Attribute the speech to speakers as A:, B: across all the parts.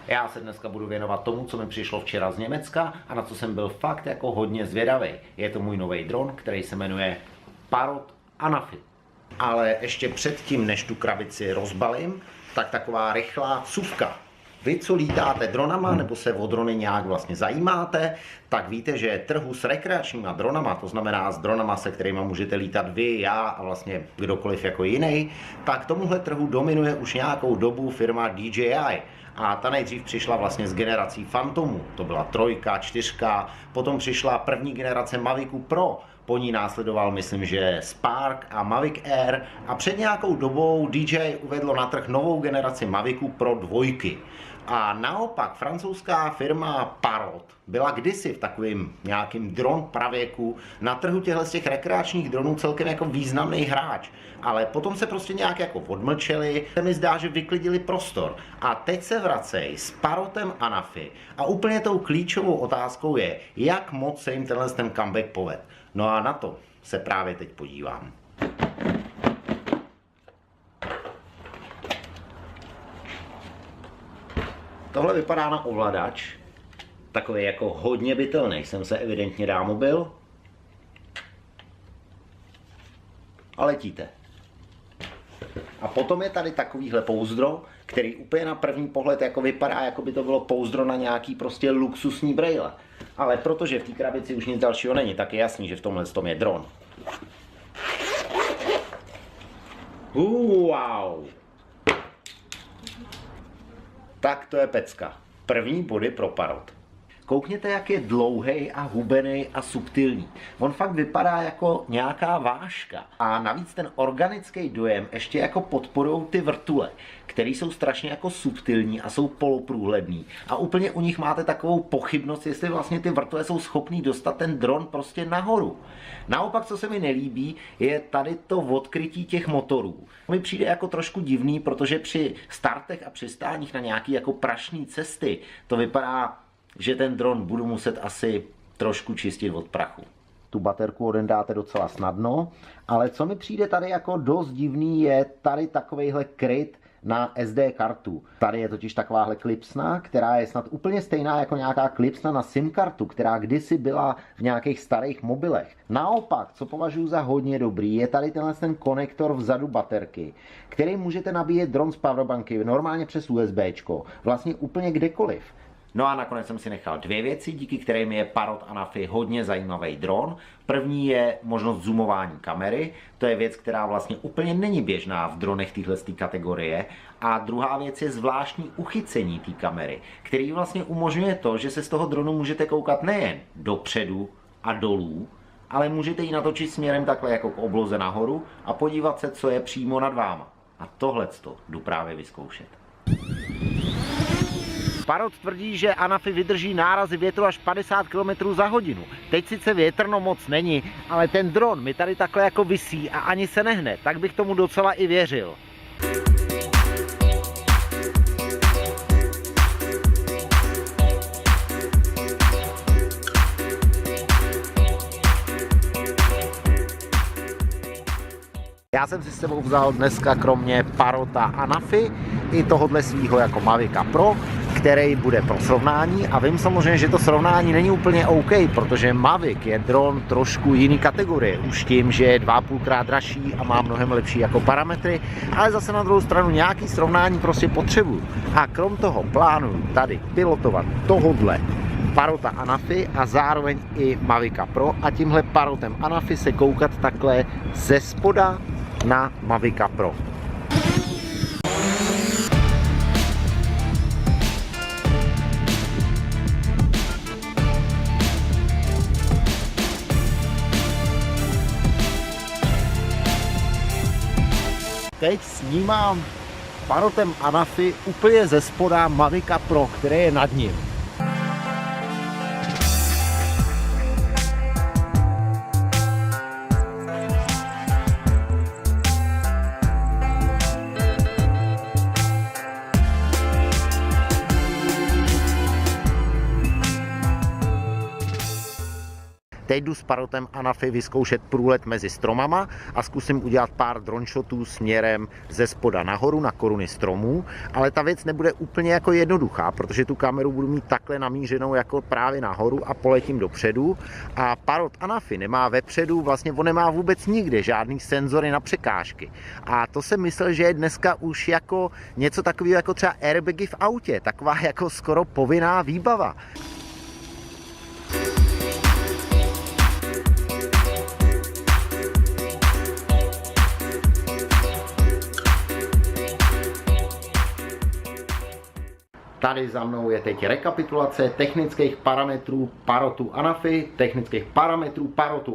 A: Já se dneska budu věnovat tomu, co mi přišlo včera z Německa a na co jsem byl fakt jako hodně zvědavý. Je to můj nový dron, který se jmenuje Parrot Anafi. Ale ještě předtím, než tu krabici rozbalím, tak taková rychlá vsuvka. Vy, co lítáte dronama nebo se o drony nějak vlastně zajímáte, tak víte, že trhu s rekreačníma dronama, to znamená s dronama, se kterými můžete lítat vy, já a vlastně kdokoliv jako jiný, tak tomuhle trhu dominuje už nějakou dobu firma DJI. A ta nejdřív přišla vlastně s generací Phantomu, to byla 3, 4, potom přišla první generace Mavicu Pro, po ní následoval, myslím, že Spark a Mavic Air a před nějakou dobou DJI uvedlo na trh novou generaci Mavicu Pro 2. A naopak francouzská firma Parrot byla kdysi v takovým nějakým dron pravěku na trhu těch rekreačních dronů celkem jako významný hráč. Ale potom se prostě nějak jako odmlčeli, se mi zdá, že vyklidili prostor. A teď se vracejí s Parrotem Anafi a úplně tou klíčovou otázkou je, jak moc se jim ten comeback poved. No a na to se právě teď podívám. Tohle vypadá na ovladač, takový jako hodně bytelný, jsem se evidentně dá mobil a letíte. A potom je tady takovýhle pouzdro, který úplně na první pohled jako vypadá, jako by to bylo pouzdro na nějaký prostě luxusní brejle. Ale protože v té krabici už nic dalšího není, tak je jasný, že v tomhle tom je dron. Wow! Tak to je pecka. První body pro Parrot. Koukněte, jak je dlouhej a hubenej a subtilní. On fakt vypadá jako nějaká vážka. A navíc ten organický dojem ještě jako podporujou ty vrtule, které jsou strašně jako subtilní a jsou poloprůhledný. A úplně u nich máte takovou pochybnost, jestli vlastně ty vrtule jsou schopný dostat ten dron prostě nahoru. Naopak, co se mi nelíbí, je tady to odkrytí těch motorů. Mi přijde jako trošku divný, protože při startech a přistáních na nějaký jako prašný cesty to vypadá, že ten dron budu muset asi trošku čistit od prachu. Tu baterku odemdáte docela snadno, ale co mi přijde tady jako dost divný, je tady takovejhle kryt na SD kartu. Tady je totiž takováhle klipsna, která je snad úplně stejná jako nějaká klipsna na SIM kartu, která kdysi byla v nějakých starých mobilech. Naopak, co považuji za hodně dobrý, je tady ten konektor vzadu baterky, který můžete nabíjet dron z powerbanky normálně přes USBčko, vlastně úplně kdekoliv. No a nakonec jsem si nechal 2 věci, díky kterým je Parrot Anafi hodně zajímavý dron. První je možnost zoomování kamery, to je věc, která vlastně úplně není běžná v dronech této kategorie. A druhá věc je zvláštní uchycení té kamery, který vlastně umožňuje to, že se z toho dronu můžete koukat nejen dopředu a dolů, ale můžete ji natočit směrem takhle jako k obloze nahoru a podívat se, co je přímo nad váma. A tohleto jdu právě vyzkoušet. Parrot tvrdí, že Anafi vydrží nárazy větru až 50 km za hodinu. Teď sice větrno moc není, ale ten dron mi tady takhle jako visí a ani se nehne, tak bych tomu docela i věřil. Já jsem si s sebou vzal dneska kromě Parrota Anafi i tohohle svýho jako Mavica Pro, který bude pro srovnání a vím samozřejmě, že to srovnání není úplně OK, protože Mavic je dron trošku jiný kategorie, už tím, že je 2,5krát dražší a má mnohem lepší jako parametry, ale zase na druhou stranu nějaký srovnání prostě potřebuju. A krom toho plánuju tady pilotovat tohodle Parrota Anafi a zároveň i Mavica Pro a tímhle Parrotem Anafi se koukat takhle ze spoda na Mavica Pro. Teď snímám Parrotem Anafi úplně ze spoda Mavica Pro, který je nad ním. teď jdu s Parotem Anafi vyzkoušet průlet mezi stromama a zkusím udělat pár drone shotů směrem ze spoda nahoru na koruny stromů, ale ta věc nebude úplně jako jednoduchá, protože tu kameru budu mít takhle namířenou jako právě nahoru a poletím dopředu a Parrot Anafi nemá vepředu, vlastně on nemá vůbec nikde žádný senzory na překážky a to jsem myslel, že je dneska už jako něco takového jako třeba airbagy v autě, taková jako skoro povinná výbava. Tady za mnou je teď rekapitulace technických parametrů Parrotu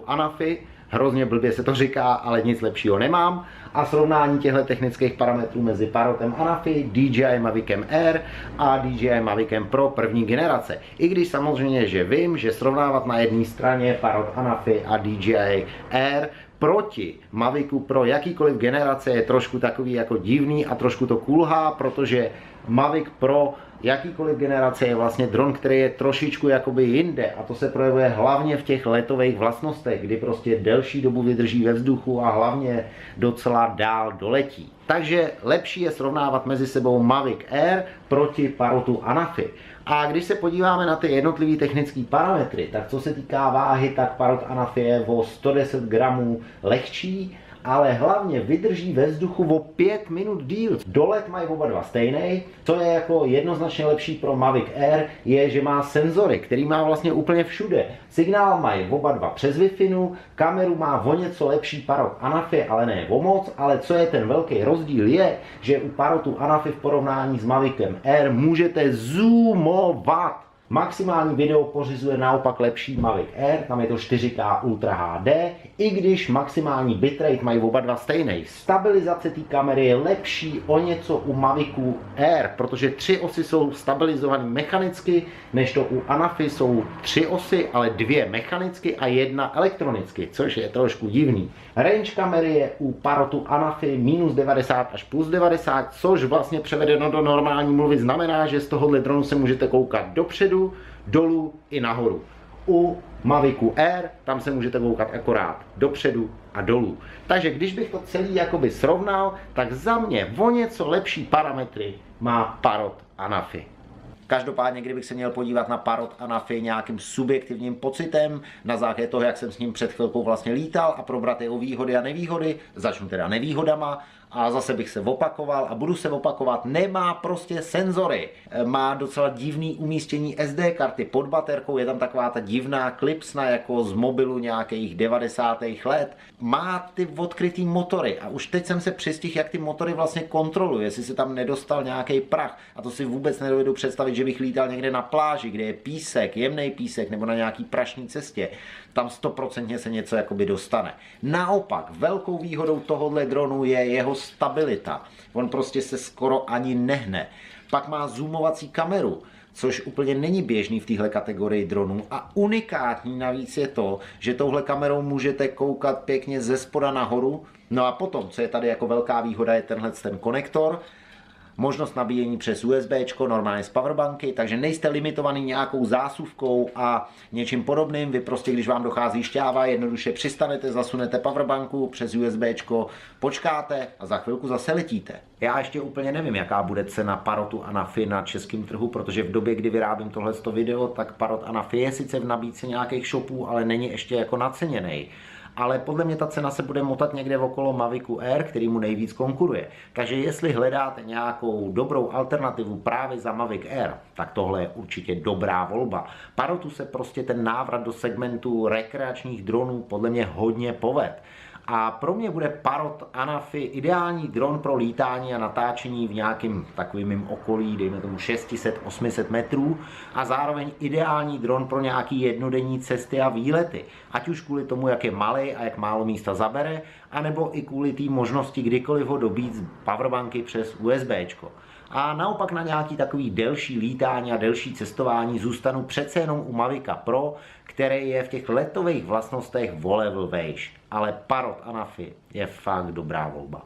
A: Anafi, hrozně blbě se to říká, ale nic lepšího nemám, a srovnání těchto technických parametrů mezi Parrotem Anafi, DJI Mavicem Air a DJI Mavicem Pro první generace. I když samozřejmě, že vím, že srovnávat na jedné straně Parrot Anafi a DJI Air proti Mavicu Pro jakýkoliv generace je trošku takový jako divný a trošku to kulhá, protože Mavic Pro jakýkoliv generace je vlastně dron, který je trošičku jakoby jinde a to se projevuje hlavně v těch letových vlastnostech, kdy prostě delší dobu vydrží ve vzduchu a hlavně docela dál doletí. Takže lepší je srovnávat mezi sebou Mavic Air proti Parrotu Anafi. A když se podíváme na ty jednotlivé technické parametry, tak co se týká váhy, tak Parrot Anafi je o 110 gramů lehčí, ale hlavně vydrží ve vzduchu o 5 minut díl. Dolet mají oba dva stejný. Co je jako jednoznačně lepší pro Mavic Air, je, že má senzory, který má vlastně úplně všude. Signál mají oba dva přes Wi-Fi, kameru má o něco lepší Parrot Anafi, ale ne o moc, ale co je ten velký rozdíl je, že u Parrotu Anafi v porovnání s Mavicem Air můžete zoomovat. Maximální video pořizuje naopak lepší Mavic Air, tam je to 4K Ultra HD, i když maximální bitrate mají oba dva stejný. Stabilizace té kamery je lepší o něco u Mavicu Air, protože 3 osy jsou stabilizované mechanicky, než to u Anafi jsou 3 osy, ale 2 mechanicky a 1 elektronicky, což je trošku divný. Range kamery je u Parrotu Anafi -90 až +90, což vlastně převedeno do normální mluvy znamená, že z tohohle dronu se můžete koukat dopředu, dolů i nahoru. U Mavicu Air tam se můžete koukat akorát dopředu a dolů. Takže když bych to celý jakoby srovnal, tak za mě o něco lepší parametry má Parrot Anafi. Každopádně, kdybych se měl podívat na Parrot Anafi nějakým subjektivním pocitem, na základě toho, jak jsem s ním před chvilkou vlastně lítal a probrat jeho výhody a nevýhody, začnu teda nevýhodama a zase bych se opakoval a budu se opakovat, nemá prostě senzory. Má docela divný umístění SD karty pod baterkou, je tam taková ta divná klipsna jako z mobilu nějakých 90. let. Má ty odkrytý motory a už teď jsem se přistihl, jak ty motory vlastně kontroluje, jestli se tam nedostal nějaký prach, a to si vůbec nedovedu představit, že bych lítal někde na pláži, kde je písek, jemný písek nebo na nějaký prašní cestě. Tam 100% se něco jakoby dostane. Naopak, velkou výhodou tohohle dronu je jeho stabilita. On prostě se skoro ani nehne. Pak má zoomovací kameru, což úplně není běžný v téhle kategorii dronů, a unikátní navíc je to, že touhle kamerou můžete koukat pěkně ze spoda nahoru. No a potom, co je tady jako velká výhoda, je ten konektor, možnost nabíjení přes USB, normálně z powerbanky, takže nejste limitovaný nějakou zásuvkou a něčím podobným. Vy prostě, když vám dochází šťáva, jednoduše přistanete, zasunete powerbanku přes USB, počkáte a za chvilku zase letíte. Já ještě úplně nevím, jaká bude cena Parrotu Anafi na českém trhu, protože v době, kdy vyrábím tohleto video, tak Parrot Anafi je sice v nabídce nějakých shopů, ale není ještě jako naceněný. Ale podle mě ta cena se bude motat někde okolo Mavicu Air, který mu nejvíc konkuruje. Takže jestli hledáte nějakou dobrou alternativu právě za Mavic Air, tak tohle je určitě dobrá volba. Parrotu se prostě ten návrat do segmentu rekreačních dronů podle mě hodně poved. A pro mě bude Parrot Anafi ideální dron pro lítání a natáčení v nějakém takovým mým okolí, dejme tomu 600-800 metrů, a zároveň ideální dron pro nějaký jednodenní cesty a výlety. Ať už kvůli tomu, jak je malý a jak málo místa zabere, anebo i kvůli té možnosti kdykoliv ho dobít z powerbanky přes USBčko. A naopak na nějaký takový delší lítání a delší cestování zůstanu přece jenom u Mavica Pro, který je v těch letových vlastnostech o level vejš. Ale Parrot Anafi je fakt dobrá volba.